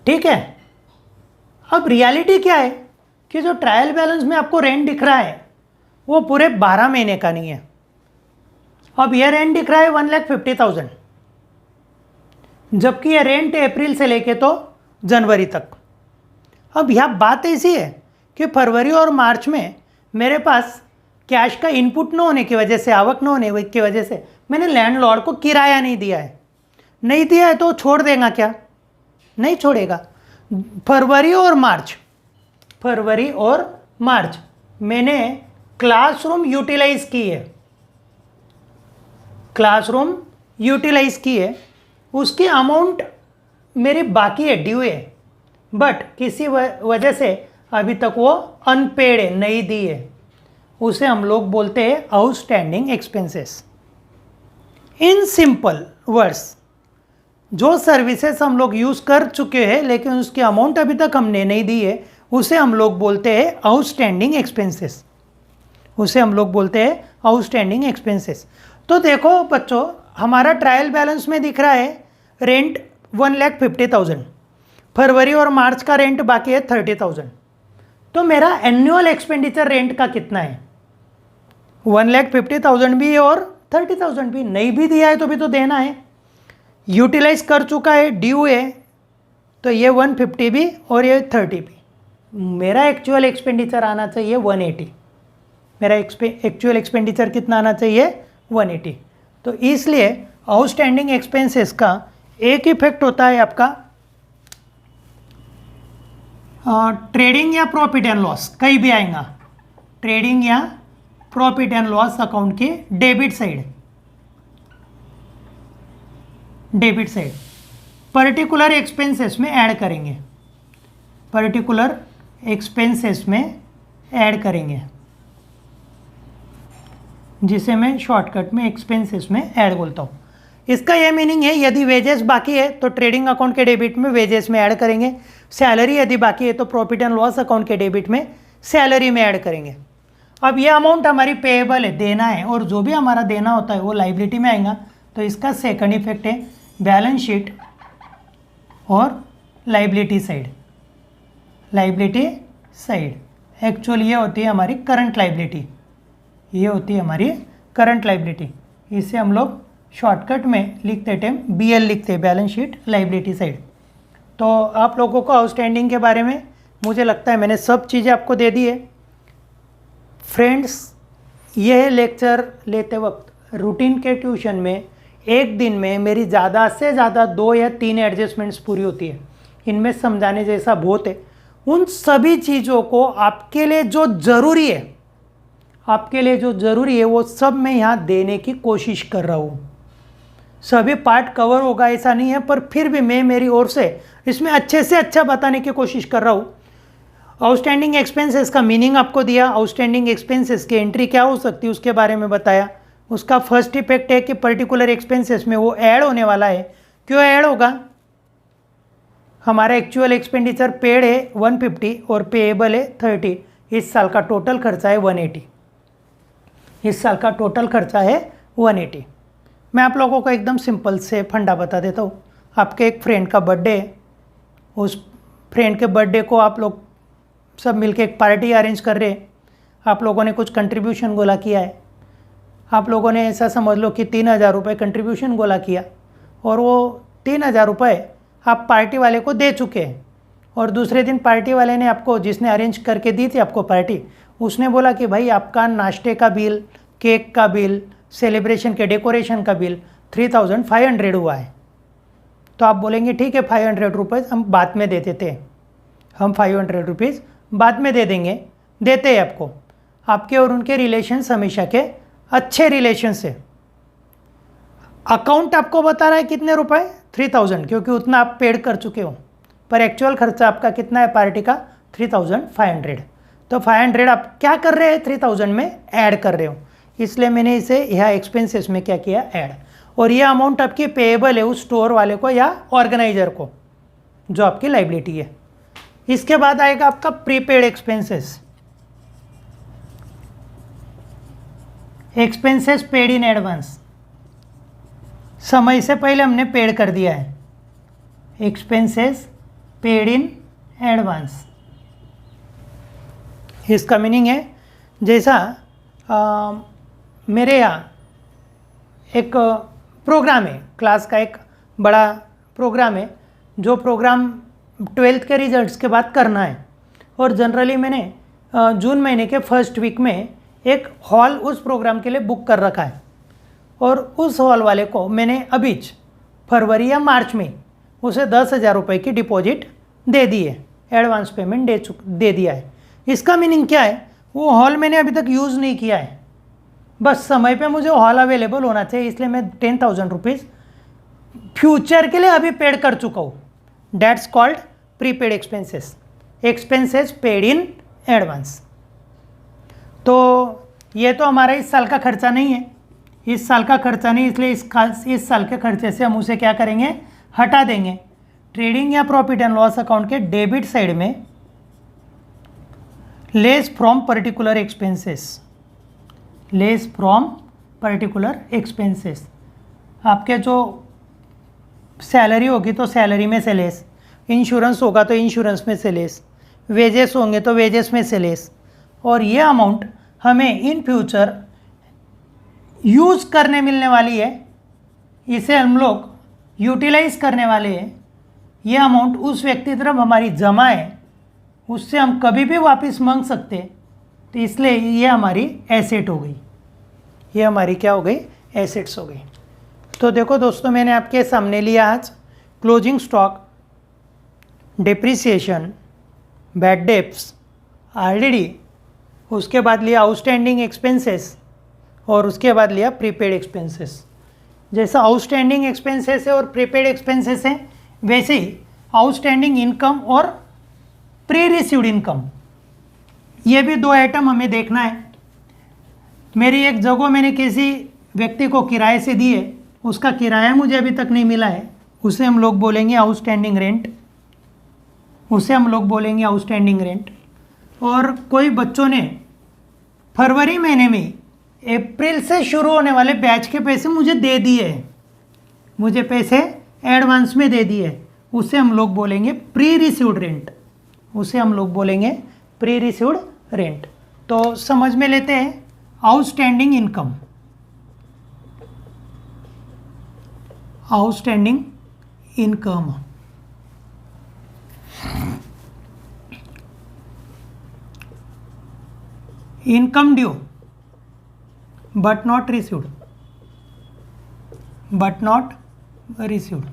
ठीक है, अब रियलिटी क्या है कि जो ट्रायल बैलेंस में आपको रेंट दिख रहा है वो पूरे 12 महीने का नहीं है। अब यह रेंट दिख रहा है 1,50,000, जबकि यह रेंट है अप्रैल से लेके तो जनवरी तक। अब यह बात ऐसी है कि फरवरी और मार्च में मेरे पास कैश का इनपुट न होने की वजह से, आवक न होने की वजह से मैंने लैंडलॉर्ड को किराया नहीं दिया है। नहीं दिया है तो छोड़ देगा क्या? नहीं छोड़ेगा। फरवरी और मार्च मैंने क्लासरूम यूटिलाइज की है, क्लासरूम यूटिलाइज की है, उसकी अमाउंट मेरी बाकी है, ड्यू है, बट किसी वजह से अभी तक वो अनपेड है, नहीं दी है, उसे हम लोग बोलते हैं outstanding expenses. In simple words, जो सर्विसेज हम लोग यूज़ कर चुके हैं लेकिन उसकी अमाउंट अभी तक हमने नहीं दी है, उसे हम लोग बोलते हैं आउटस्टैंडिंग एक्सपेंसेस, उसे हम लोग बोलते हैं आउटस्टैंडिंग एक्सपेंसेस। तो देखो बच्चों, हमारा ट्रायल बैलेंस में दिख रहा है रेंट 1,50,000, फरवरी और मार्च का रेंट बाकी है 30,000, तो मेरा एनुअल एक्सपेंडिचर रेंट का कितना है? 1,50,000 भी और 30,000 भी। नहीं भी दिया है तो भी तो देना है, यूटिलाइज कर चुका है, ड्यू है, तो ये 150 भी और ये 30 भी। मेरा एक्चुअल एक्सपेंडिचर आना चाहिए 180, मेरा एक्चुअल एक्सपेंडिचर कितना आना चाहिए? 180। तो इसलिए आउटस्टैंडिंग एक्सपेंसेस का एक इफेक्ट होता है आपका ट्रेडिंग या प्रॉफिट एंड लॉस, कहीं भी आएगा, ट्रेडिंग या प्रॉफिट एंड लॉस अकाउंट की debit side, debit side particular expenses में ऐड करेंगे, पर्टिकुलर एक्सपेंसेस में ऐड करेंगे, जिसे मैं शॉर्टकट में एक्सपेंसेस में ऐड बोलता हूँ। इसका यह मीनिंग है, यदि वेजेस बाकी है तो ट्रेडिंग अकाउंट के डेबिट में वेजेस में ऐड करेंगे, सैलरी यदि बाकी है तो प्रॉफिट एंड लॉस अकाउंट के डेबिट में सैलरी में ऐड करेंगे। अब ये अमाउंट हमारी पेएबल है, देना है, और जो भी हमारा देना होता है वो लाइबिलिटी में आएगा। तो इसका सेकंड इफेक्ट है बैलेंस शीट और liability side, liability side actually ये होती है हमारी करंट लाइबिलिटी, ये होती है हमारी करंट लाइबिलिटी। इसे हम लोग शॉर्टकट में लिखते टाइम BL लिखते हैं, बैलेंस शीट लाइबिलिटी साइड। तो आप लोगों को आउटस्टैंडिंग के बारे में मुझे लगता है मैंने सब चीज़ें आपको दे दी है। फ्रेंड्स, यह लेक्चर लेते वक्त रूटीन के ट्यूशन में एक दिन में मेरी ज़्यादा से ज़्यादा 2 या 3 एडजस्टमेंट्स पूरी होती है, इनमें समझाने जैसा बहुत है। उन सभी चीज़ों को आपके लिए जो ज़रूरी है, आपके लिए जो ज़रूरी है वो सब मैं यहाँ देने की कोशिश कर रहा हूँ। सभी पार्ट कवर होगा ऐसा नहीं है, पर फिर भी मैं मेरी ओर से इसमें अच्छे से अच्छा बताने की कोशिश कर रहा हूँ। आउटस्टैंडिंग एक्सपेंसेस का मीनिंग आपको दिया, आउटस्टैंडिंग एक्सपेंसेस की एंट्री क्या हो सकती है उसके बारे में बताया। उसका फर्स्ट इफेक्ट है कि पर्टिकुलर एक्सपेंसेस में वो ऐड होने वाला है। क्यों ऐड होगा? हमारा एक्चुअल एक्सपेंडिचर पेड है 150 और पेएबल है 30, इस साल का टोटल खर्चा है 180। इस साल का टोटल खर्चा है 180। मैं आप लोगों को एकदम सिंपल से फंडा बता देता हूँ। आपके एक फ्रेंड का बर्थडे है, उस फ्रेंड के बर्थडे को आप लोग सब मिलके एक पार्टी अरेंज कर रहे हैं। आप लोगों ने कुछ कंट्रीब्यूशन गोला किया है। आप लोगों ने ऐसा समझ लो कि 3000 रुपये कंट्रीब्यूशन गोला किया, और वो 3000 रुपये आप पार्टी वाले को दे चुके हैं। और दूसरे दिन पार्टी वाले ने आपको, जिसने अरेंज करके दी थी आपको पार्टी, उसने बोला कि भाई आपका नाश्ते का बिल, केक का बिल, सेलिब्रेशन के डेकोरेशन का बिल 3500 हुआ है। तो आप बोलेंगे ठीक है 500 रुपीज़ हम बाद में दे देते हैं, हम 500 रुपीज़ बाद में दे देंगे, देते हैं आपको। आपके और उनके रिलेशंस हमेशा के अच्छे रिलेशन से। अकाउंट आपको बता रहा है कितने रुपए, 3000, क्योंकि उतना आप पेड कर चुके हो, पर एक्चुअल खर्चा आपका कितना है पार्टी का, 3500। तो 500 आप क्या कर रहे हैं, 3000 में ऐड कर रहे हो, इसलिए मैंने इसे यहाँ एक्सपेंसेस में क्या किया, ऐड। और ये अमाउंट आपकी पेएबल है उस स्टोर वाले को या ऑर्गेनाइजर को, जो आपकी लाइबिलिटी है। इसके बाद आएगा आपका prepaid expenses, expenses paid in advance, समय से पहले हमने पेड कर दिया है। एक्सपेंसेस पेड इन एडवांस, इसका मीनिंग है जैसा मेरे यहाँ एक प्रोग्राम है, क्लास का एक बड़ा प्रोग्राम है, जो प्रोग्राम 12th के रिजल्ट्स के बाद करना है। और जनरली मैंने जून महीने के फर्स्ट वीक में एक हॉल उस प्रोग्राम के लिए बुक कर रखा है, और उस हॉल वाले को मैंने अभी फरवरी या मार्च में उसे 10,000 रुपये की डिपॉजिट दे दी है, एडवांस पेमेंट दे दिया है। इसका मीनिंग क्या है, वो हॉल मैंने अभी तक यूज़ नहीं किया है, बस समय पे मुझे हॉल अवेलेबल होना चाहिए, इसलिए मैं 10,000 रुपीज़ फ्यूचर के लिए अभी पेड कर चुका हूँ। That's called prepaid expenses, expenses paid in advance. तो ये तो हमारा इस साल का खर्चा नहीं है, इस साल का खर्चा नहीं, इसलिए इस साल के खर्चे से हम उसे क्या करेंगे, हटा देंगे। ट्रेडिंग या प्रॉफिट एंड लॉस अकाउंट के डेबिट साइड में less from particular expenses, less from particular expenses, आपके जो सैलरी होगी तो सैलरी में से लेस, इंश्योरेंस होगा तो इंश्योरेंस में से लेस, वेजेस होंगे तो वेजेस में से लेस। और ये अमाउंट हमें इन फ्यूचर यूज़ करने मिलने वाली है, इसे हम लोग यूटिलाइज करने वाले हैं। ये अमाउंट उस व्यक्ति तरफ हमारी जमा है, उससे हम कभी भी वापस मांग सकते हैं, तो इसलिए ये हमारी एसेट हो गई, ये हमारी क्या हो गई, एसेट्स हो गई। तो देखो दोस्तों, मैंने आपके सामने लिया आज closing stock, depreciation, bad debts, RDD, उसके बाद लिया आउटस्टैंडिंग एक्सपेंसेस, और उसके बाद लिया प्रीपेड एक्सपेंसेस। जैसा आउटस्टैंडिंग एक्सपेंसेस है और प्रीपेड एक्सपेंसेस है, वैसे ही आउटस्टैंडिंग इनकम और प्री रिसीव्ड इनकम, ये भी दो आइटम हमें देखना है। मेरी एक जगह मैंने किसी व्यक्ति को किराए से दी है, उसका किराया मुझे अभी तक नहीं मिला है, उसे हम लोग बोलेंगे आउटस्टैंडिंग रेंट, उसे हम लोग बोलेंगे आउटस्टैंडिंग रेंट। और कोई बच्चों ने फरवरी महीने में अप्रैल से शुरू होने वाले बैच के पैसे मुझे दे दिए हैं, मुझे पैसे एडवांस में दे दिए, उसे हम लोग बोलेंगे प्री रिसीव्ड रेंट, उसे हम लोग बोलेंगे प्री रिसीव्ड रेंट। तो समझ में लेते हैं outstanding income, outstanding income, income due but not received, but not received.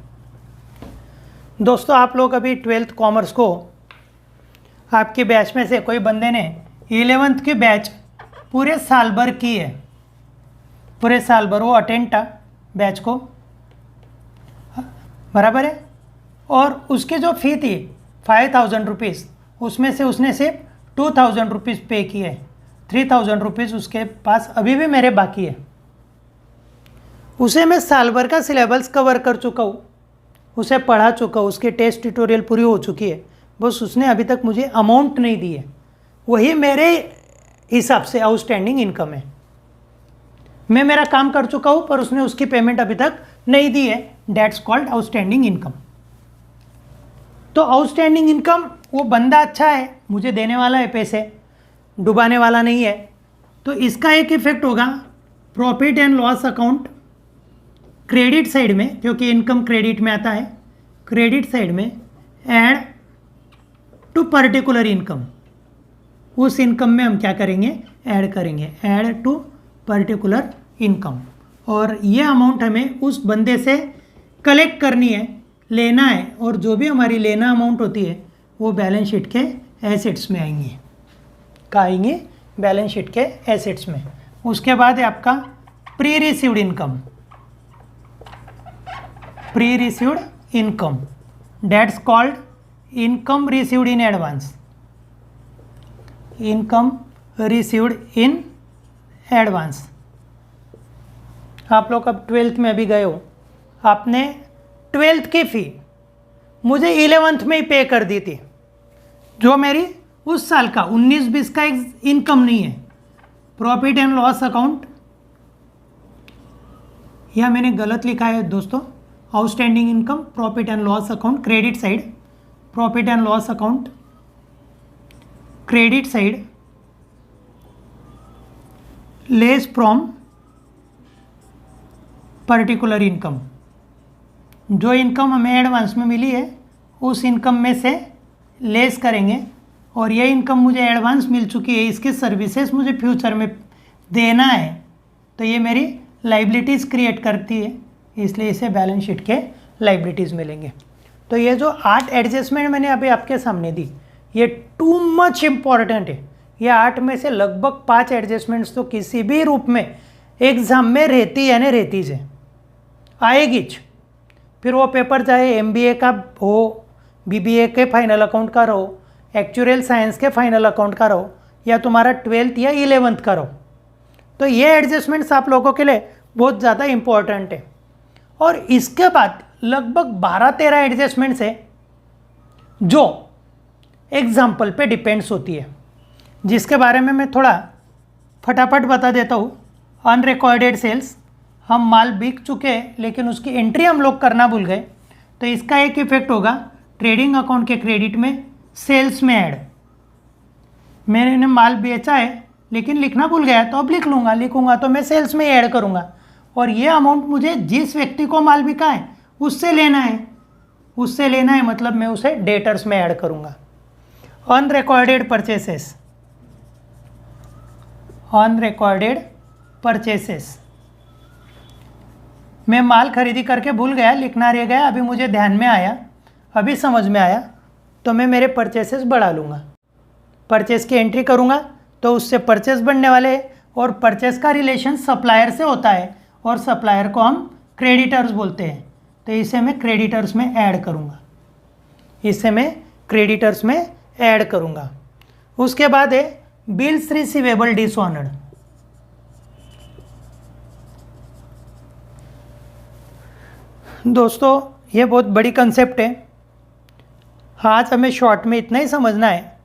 दोस्तों, आप लोग अभी 12th कॉमर्स को, आपके बैच में से कोई बंदे ने 11th की बैच पूरे साल भर की है, पूरे साल भर वो अटेंड था बैच को, बराबर है। और उसकी जो फ़ी थी 5,000 रुपीज़, उसमें से उसने सिर्फ 2,000 रुपीज़ पे किए, 3,000 रुपीज़ उसके पास अभी भी मेरे बाकी है। उसे मैं साल भर का सिलेबस कवर कर चुका हूँ, उसे पढ़ा चुका हूँ, उसकी टेस्ट ट्यूटोरियल पूरी हो चुकी है, बस उसने अभी तक मुझे अमाउंट नहीं दी है। वही मेरे हिसाब से आउटस्टैंडिंग इनकम है। मैं मेरा काम कर चुका हूँ पर उसने उसकी पेमेंट अभी तक नहीं दी है, डेट्स कॉल्ड आउटस्टैंडिंग इनकम। तो आउटस्टैंडिंग इनकम, वो बंदा अच्छा है, मुझे देने वाला है पैसे, डुबाने वाला नहीं है, तो इसका एक इफेक्ट होगा profit and loss account credit side में, क्योंकि इनकम क्रेडिट में आता है, क्रेडिट साइड में ऐड टू पर्टिकुलर इनकम। उस इनकम में हम क्या करेंगे, ऐड करेंगे, ऐड टू पर्टिकुलर इनकम। और ये अमाउंट हमें उस बंदे से कलेक्ट करनी है, लेना है, और जो भी हमारी लेना अमाउंट होती है वो बैलेंस शीट के एसेट्स में आएंगे। कहाँ आएंगे, बैलेंस शीट के एसेट्स में। उसके बाद है आपका pre received income, pre received income, that's called income received in advance, income received in advance. आप लोग अब 12th में अभी गए हो, आपने 12th की फ़ी मुझे 11th में ही पे कर दी थी, जो मेरी उस साल का 19-20 का इनकम नहीं है। प्रॉफिट एंड लॉस अकाउंट, यह मैंने गलत लिखा है दोस्तों, outstanding income, profit and loss account credit side, profit and loss account credit side lace from particular income. जो इनकम हमें एडवांस में मिली है उस इनकम में से लेस करेंगे, और ये इनकम मुझे एडवांस मिल चुकी है, इसके सर्विसेज मुझे फ्यूचर में देना है, तो ये मेरी लाइबिलिटीज़ क्रिएट करती है, इसलिए इसे बैलेंस शीट के लाइबिलिटीज़ मिलेंगे। तो ये जो 8 एडजस्टमेंट मैंने अभी आपके सामने दी, ये टू मच इम्पॉर्टेंट है। ये 8 में से लगभग 5 एडजस्टमेंट्स तो किसी भी रूप में एग्ज़ाम में रहती है, ना रहती है, आएगी। फिर वो पेपर चाहे MBA का हो, BBA के फाइनल अकाउंट का रहो, एक्चुअल साइंस के फाइनल अकाउंट का रहो, या तुम्हारा 12th या 11th का रहो, तो ये एडजस्टमेंट्स आप लोगों के लिए बहुत ज़्यादा इम्पोर्टेंट है। और इसके बाद लगभग 12-13 एडजस्टमेंट्स है जो एग्जाम्पल पे डिपेंड्स होती है, जिसके बारे में मैं थोड़ा फटाफट बता देता हूँ। अनरिकॉर्डेड सेल्स, हम माल बिक चुके हैं लेकिन उसकी एंट्री हम लोग करना भूल गए, तो इसका एक इफेक्ट होगा ट्रेडिंग अकाउंट के क्रेडिट में, सेल्स में ऐड। मैंने माल बेचा है लेकिन लिखना भूल गया, तो अब लिखूंगा तो मैं सेल्स में ऐड करूंगा, और ये अमाउंट मुझे जिस व्यक्ति को माल बिका है उससे लेना है, मतलब मैं उसे डेटर्स में ऐड करूंगा। अनरिकॉर्डेड परचेसेस, अनरिकॉर्डेड परचेसेस, मैं माल खरीदी करके भूल गया, लिखना रह गया, अभी मुझे ध्यान में आया, अभी समझ में आया, तो मैं मेरे परचेसेस बढ़ा लूँगा, परचेस की एंट्री करूँगा, तो उससे परचेस बढ़ने वाले, और परचेस का रिलेशन सप्लायर से होता है, और सप्लायर को हम क्रेडिटर्स बोलते हैं, तो इसे मैं क्रेडिटर्स में ऐड करूँगा, इसे मैं क्रेडिटर्स में ऐड करूँगा। उसके बाद है बिल्स रिसीवेबल डिसऑनर्ड। दोस्तों ये बहुत बड़ी कंसेप्ट है, आज हमें शॉर्ट में इतना ही समझना है।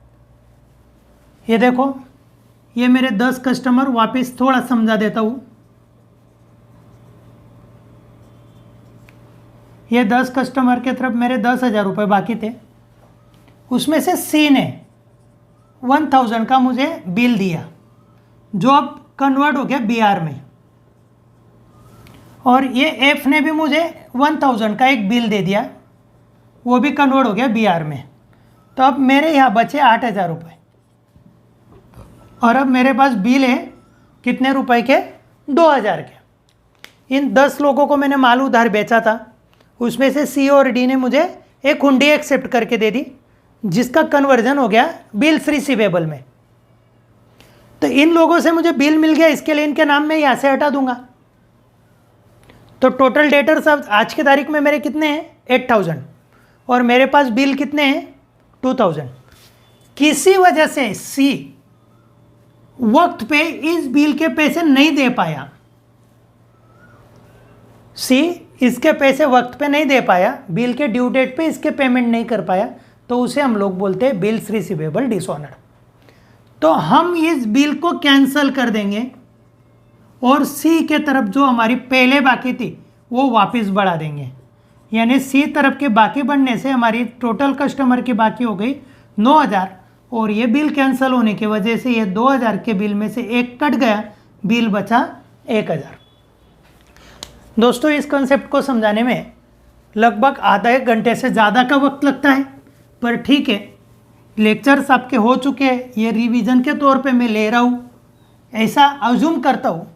ये देखो, ये मेरे 10 कस्टमर, वापस थोड़ा समझा देता हूँ। ये 10 कस्टमर के तरफ मेरे 10,000 रुपये बाकी थे, उसमें से सी ने 1000 का मुझे बिल दिया, जो अब कन्वर्ट हो गया BR में, और ये एफ ने भी मुझे 1000 का एक बिल दे दिया, वो भी कन्वर्ट हो गया BR में। तो अब मेरे यहाँ बचे 8000 रुपये, और अब मेरे पास बिल है कितने रुपए के, 2000 के। इन 10 लोगों को मैंने माल उधार बेचा था, उसमें से सी और डी ने मुझे एक हुंडी एक्सेप्ट करके दे दी, जिसका कन्वर्जन हो गया बिल्स रिसीवेबल में। तो इन लोगों से मुझे बिल मिल गया, इसके लिए इनके नाम में यहाँ से हटा दूंगा। तो टोटल डेटर्स अब आज की तारीख में मेरे कितने हैं, 8000, और मेरे पास बिल कितने हैं, 2000। किसी वजह से सी वक्त पे इस बिल के पैसे नहीं दे पाया, सी इसके पैसे वक्त पे नहीं दे पाया, बिल के ड्यू डेट पे इसके पेमेंट नहीं कर पाया, तो उसे हम लोग बोलते हैं बिल्स रिसीवेबल डिसऑनर्ड। तो हम इस बिल को कैंसिल कर देंगे और सी के तरफ जो हमारी पहले बाकी थी वो वापस बढ़ा देंगे। यानी सी तरफ के बाकी बढ़ने से हमारी टोटल कस्टमर की बाकी हो गई 9,000 और ये बिल कैंसिल होने की वजह से ये 2,000 के बिल में से एक कट गया, बिल बचा 1,000। दोस्तों इस कंसेप्ट को समझाने में लगभग आधा एक घंटे से ज़्यादा का वक्त लगता है, पर ठीक है, लेक्चर्स आपके हो चुके हैं, ये रिवीजन के तौर पे मैं ले रहा हूँ, ऐसा अज्यूम करता हूँ।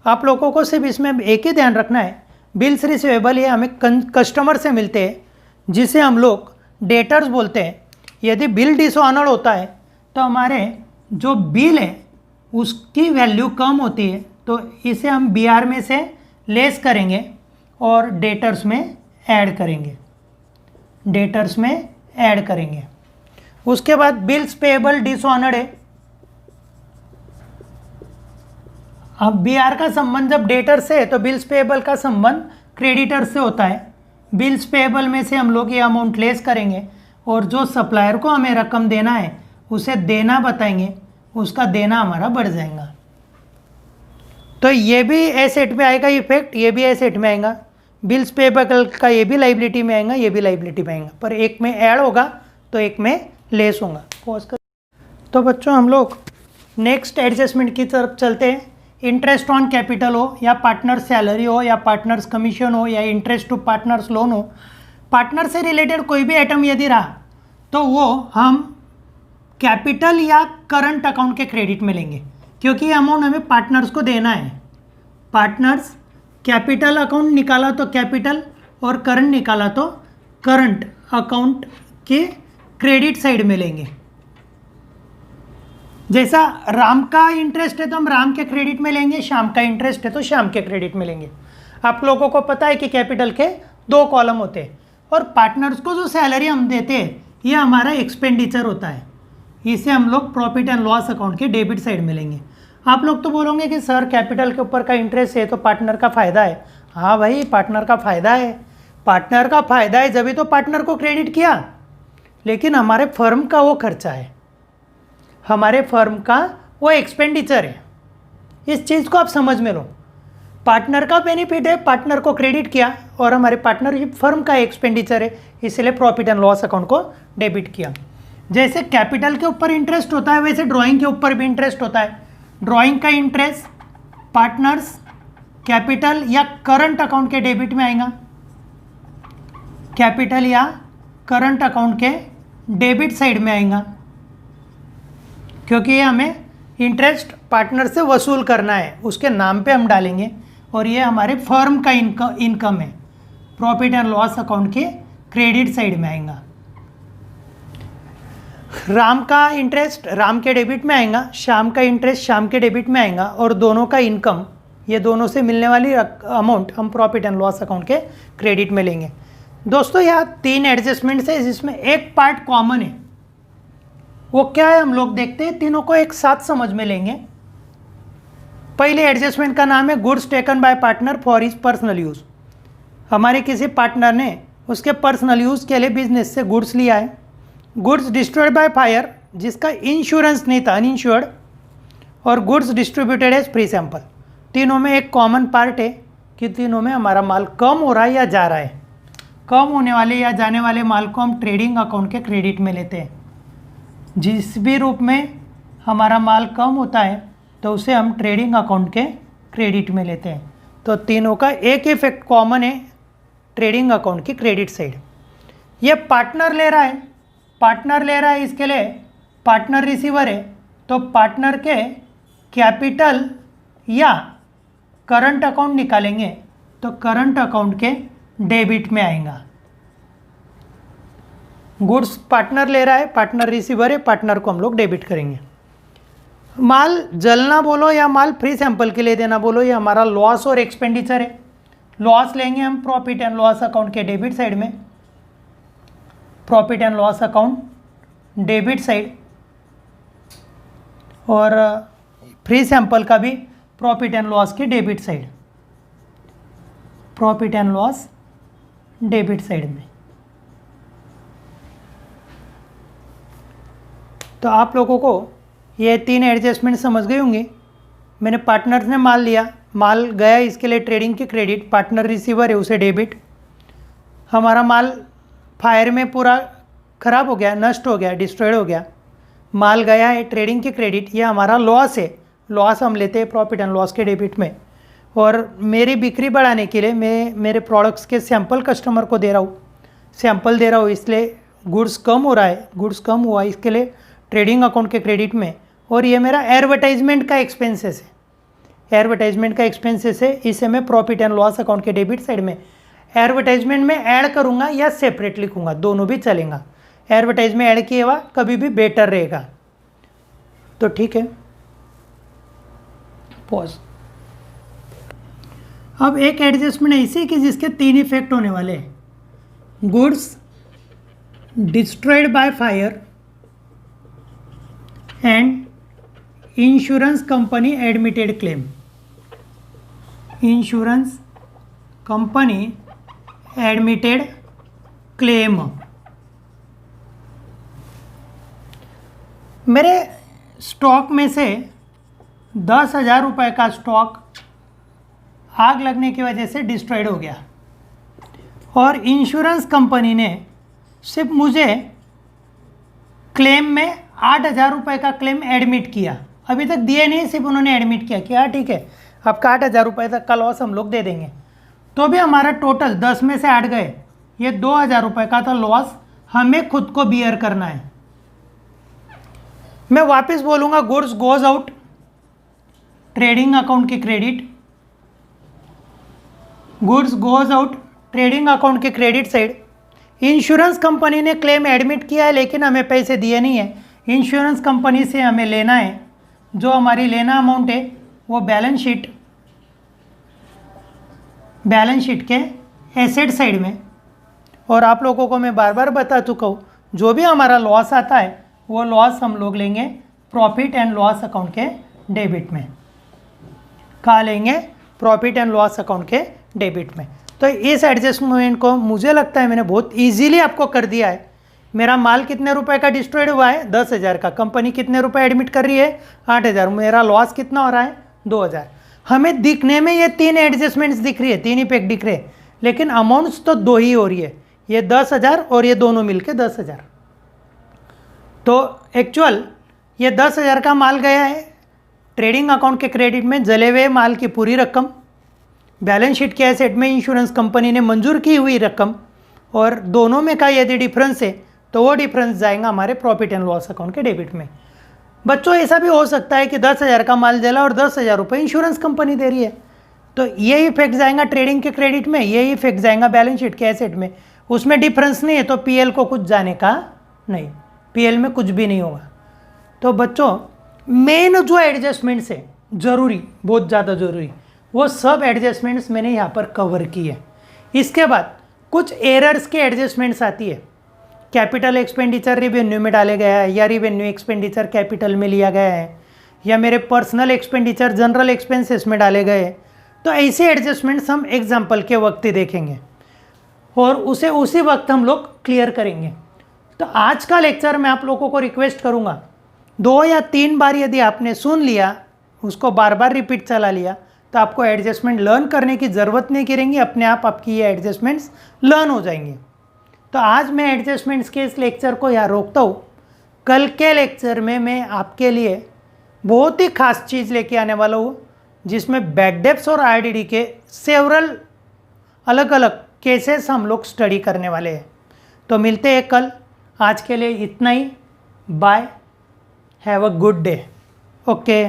आप लोगों को सिर्फ इसमें एक ही ध्यान रखना है, बिल्स रिसीवेबल ये हमें कस्टमर से मिलते हैं जिसे हम लोग डेटर्स बोलते हैं। यदि बिल डिसऑनर्ड होता है तो हमारे जो बिल है उसकी वैल्यू कम होती है, तो इसे हम BR में से लेस करेंगे और डेटर्स में ऐड करेंगे, डेटर्स में ऐड करेंगे। उसके बाद बिल्स पेएबल डिसऑनर्ड है। अब BR का संबंध जब डेटर से है तो बिल्स पेएबल का संबंध क्रेडिटर से होता है। बिल्स पेएबल में से हम लोग ये अमाउंट लेस करेंगे और जो सप्लायर को हमें रकम देना है उसे देना बताएंगे, उसका देना हमारा बढ़ जाएगा। तो ये भी एसेट में आएगा इफेक्ट, ये भी एसेट में आएगा। बिल्स पेएबल का ये भी लाइबिलिटी में आएगा, ये भी लाइबिलिटी में आएगा, पर एक में ऐड होगा तो एक में लेस होगा। पॉज कर। तो बच्चों हम लोग नेक्स्ट एडजस्टमेंट की तरफ चलते हैं। इंटरेस्ट ऑन कैपिटल हो या पार्टनर सैलरी हो या पार्टनर्स कमीशन हो या इंटरेस्ट टू पार्टनर्स लोन हो, पार्टनर से रिलेटेड कोई भी आइटम यदि रहा तो वो हम कैपिटल या करंट अकाउंट के क्रेडिट में लेंगे, क्योंकि ये अमाउंट हमें पार्टनर्स को देना है। पार्टनर्स कैपिटल अकाउंट निकाला तो कैपिटल और करंट निकाला तो करंट अकाउंट के क्रेडिट साइड में लेंगे। जैसा राम का इंटरेस्ट है तो हम राम के क्रेडिट में लेंगे, श्याम का इंटरेस्ट है तो श्याम के क्रेडिट में लेंगे। आप लोगों को पता है कि कैपिटल के 2 कॉलम होते हैं और पार्टनर्स को जो सैलरी हम देते हैं ये हमारा एक्सपेंडिचर होता है, इसे हम लोग प्रॉफिट एंड लॉस अकाउंट के डेबिट साइड में लेंगे। आप लोग तो बोलोगे कि सर कैपिटल के ऊपर का इंटरेस्ट है तो पार्टनर का फ़ायदा है। हाँ भाई, पार्टनर का फ़ायदा है, पार्टनर का फ़ायदा है, जब तो पार्टनर को क्रेडिट किया, लेकिन हमारे फर्म का वो खर्चा है, हमारे फर्म का वो एक्सपेंडिचर है। इस चीज़ को आप समझ में लो। पार्टनर का बेनिफिट है, पार्टनर को क्रेडिट किया, और हमारे पार्टनरशिप फर्म का एक्सपेंडिचर है, इसलिए प्रॉफिट एंड लॉस अकाउंट को डेबिट किया। जैसे कैपिटल के ऊपर इंटरेस्ट होता है वैसे ड्राइंग के ऊपर भी इंटरेस्ट होता है। ड्राइंग का इंटरेस्ट पार्टनर्स कैपिटल या करंट अकाउंट के डेबिट में आएगा, कैपिटल या करंट अकाउंट के डेबिट साइड में आएगा, क्योंकि ये हमें इंटरेस्ट पार्टनर से वसूल करना है, उसके नाम पे हम डालेंगे और ये हमारे फर्म का इनकम है, प्रॉफिट एंड लॉस अकाउंट के क्रेडिट साइड में आएगा। राम का इंटरेस्ट राम के डेबिट में आएगा, श्याम का इंटरेस्ट श्याम के डेबिट में आएगा, और दोनों का इनकम, ये दोनों से मिलने वाली अमाउंट हम प्रॉफिट एंड लॉस अकाउंट के क्रेडिट में लेंगे। दोस्तों यहाँ 3 एडजस्टमेंट्स है जिसमें एक पार्ट कॉमन है, वो क्या है हम लोग देखते हैं, तीनों को एक साथ समझ में लेंगे। पहले एडजस्टमेंट का नाम है goods taken by partner for his personal use. हमारे किसी पार्टनर ने उसके पर्सनल यूज़ के लिए बिजनेस से गुड्स लिया है। गुड्स डिस्ट्रॉयड बाय फायर, जिसका इंश्योरेंस नहीं था, अनइंश्योर्ड, और goods distributed as free sample. तीनों में एक कॉमन पार्ट है कि तीनों में हमारा माल कम हो रहा है या जा रहा है। कम होने वाले या जाने वाले माल को हम ट्रेडिंग अकाउंट के क्रेडिट में लेते हैं। जिस भी रूप में हमारा माल कम होता है तो उसे हम ट्रेडिंग अकाउंट के क्रेडिट में लेते हैं। तो तीनों का एक इफेक्ट कॉमन है, ट्रेडिंग अकाउंट की क्रेडिट साइड। ये पार्टनर ले रहा है, पार्टनर ले रहा है, इसके लिए पार्टनर रिसीवर है, तो पार्टनर के कैपिटल या करंट अकाउंट निकालेंगे तो करंट अकाउंट के डेबिट में आएगा। गुड्स पार्टनर ले रहा है, पार्टनर रिसीवर है, पार्टनर को हम लोग डेबिट करेंगे। माल जलना बोलो या माल फ्री सैंपल के लिए देना बोलो, ये हमारा लॉस और एक्सपेंडिचर है। लॉस लेंगे हम प्रॉफिट एंड लॉस अकाउंट के डेबिट साइड में, profit and loss account debit side, और फ्री सैंपल का भी प्रॉफिट एंड लॉस की debit side, profit and loss debit side में। तो आप लोगों को ये 3 एडजस्टमेंट समझ गई होंगी। मैंने पार्टनर ने माल लिया, माल गया, इसके लिए ट्रेडिंग की क्रेडिट, पार्टनर रिसीवर है उसे डेबिट। हमारा माल फायर में पूरा ख़राब हो गया, नष्ट हो गया, डिस्ट्रॉयड हो गया, माल गया है, ट्रेडिंग की क्रेडिट, ये हमारा लॉस है, लॉस हम लेते हैं प्रॉफिट एंड लॉस के डेबिट में। और मेरी बिक्री बढ़ाने के लिए मैं मेरे प्रोडक्ट्स के सैंपल कस्टमर को दे रहा हूँ, सैंपल दे रहा हूँ, इसलिए गुड्स कम हो रहा है, गुड्स कम हुआ इसके लिए ट्रेडिंग अकाउंट के क्रेडिट में। और ये मेरा एडवर्टाइजमेंट का एक्सपेंसेस है, एडवर्टाइजमेंट का एक्सपेंसेस है, इसे मैं प्रॉफिट एंड लॉस अकाउंट के डेबिट साइड में एडवर्टाइजमेंट में ऐड करूँगा या सेपरेट लिखूँगा, दोनों भी चलेगा। एडवर्टाइज में ऐड किया हुआ कभी भी बेटर रहेगा। तो ठीक है, पॉज। अब एक एडजस्टमेंट ऐसी कि जिसके 3 इफेक्ट होने वाले हैं। Goods destroyed by fire and insurance company admitted claim. Insurance company admitted claim. मेरे स्टॉक में से 10,000 रुपये का स्टॉक आग लगने की वजह से डिस्ट्रॉयड हो गया और इंश्योरेंस कंपनी ने सिर्फ मुझे क्लेम में 8,000 रुपये का क्लेम एडमिट किया। अभी तक दिए नहीं, सिर्फ उन्होंने एडमिट किया कि हाँ ठीक है आपका 8,000 रुपये तक का लॉस हम लोग दे देंगे। तो भी हमारा टोटल 10 में से 8 गए, ये 2,000 रुपये का था लॉस, हमें खुद को बियर करना है। मैं वापस बोलूँगा, goods goes out trading account की credit, goods goes out trading account के क्रेडिट साइड। इंश्योरेंस कंपनी ने क्लेम एडमिट किया है लेकिन हमें पैसे दिए नहीं है, इंश्योरेंस कंपनी से हमें लेना है, जो हमारी लेना अमाउंट है वो बैलेंस शीट के एसेट साइड में। और आप लोगों को मैं बार बार बता चुका हूँ, जो भी हमारा लॉस आता है वो लॉस हम लोग लेंगे प्रॉफिट एंड लॉस अकाउंट के डेबिट में। कहाँ लेंगे? प्रॉफिट एंड लॉस अकाउंट के डेबिट में। तो इस एडजस्टमेंट को मुझे लगता है मैंने बहुत इजीली आपको कर दिया है। मेरा माल कितने रुपए का डिस्ट्रॉयड हुआ है? 10,000 का। कंपनी कितने रुपए एडमिट कर रही है? 8,000। मेरा लॉस कितना हो रहा है? 2,000। हमें दिखने में ये 3 एडजस्टमेंट्स दिख रही है, 3 इफेक्ट दिख रहे हैं, लेकिन अमाउंट्स तो 2 ही हो रही है, ये 10,000 और ये दोनों मिलके 10,000। तो एक्चुअल ये 10,000 का माल गया है ट्रेडिंग अकाउंट के क्रेडिट में, जले हुए माल की पूरी रकम, बैलेंस शीट के एसेट में इंश्योरेंस कंपनी ने मंजूर की हुई रकम, और दोनों में का यदि डिफरेंस है तो वो डिफरेंस जाएगा हमारे प्रॉफिट एंड लॉस अकाउंट के डेबिट में। बच्चों ऐसा भी हो सकता है कि 10,000 का माल जला और 10,000 रुपये इंश्योरेंस कंपनी दे रही है, तो ये इफेक्ट जाएगा ट्रेडिंग के क्रेडिट में, ये इफेक्ट जाएगा बैलेंस शीट के एसेट में। उसमें डिफरेंस नहीं है तो पीएल को कुछ जाने का नहीं, पीएल में कुछ भी नहीं होगा। तो बच्चों मेन जो एडजस्टमेंट्स है ज़रूरी, बहुत ज़्यादा ज़रूरी, वो सब एडजस्टमेंट्स मैंने यहाँ पर कवर की है। इसके बाद कुछ एरर्स के एडजस्टमेंट्स आती है, कैपिटल एक्सपेंडिचर रिवेन्यू में डाले गया है, या रिवेन्यू एक्सपेंडिचर कैपिटल में लिया गया है, या मेरे पर्सनल एक्सपेंडिचर जनरल एक्सपेंसेस में डाले गए। तो ऐसे एडजस्टमेंट्स हम एग्जाम्पल के वक्त ही देखेंगे और उसे उसी वक्त हम लोग क्लियर करेंगे। तो आज का लेक्चर मैं आप लोगों को रिक्वेस्ट करूँगा, 2 या 3 बार यदि आपने सुन लिया, उसको बार बार रिपीट चला लिया, तो आपको एडजस्टमेंट लर्न करने की ज़रूरत नहीं करेंगी, अपने आप आपकी ये एडजस्टमेंट्स लर्न हो जाएंगे। तो आज मैं एडजस्टमेंट्स के इस लेक्चर को यहाँ रोकता हूँ। कल के लेक्चर में मैं आपके लिए बहुत ही खास चीज़ लेके आने वाला हूँ, जिसमें बैड डेब्ट्स और आरडीडी के सेवरल अलग अलग केसेस हम लोग स्टडी करने वाले हैं। तो मिलते हैं कल, आज के लिए इतना ही, bye, have a good day, okay.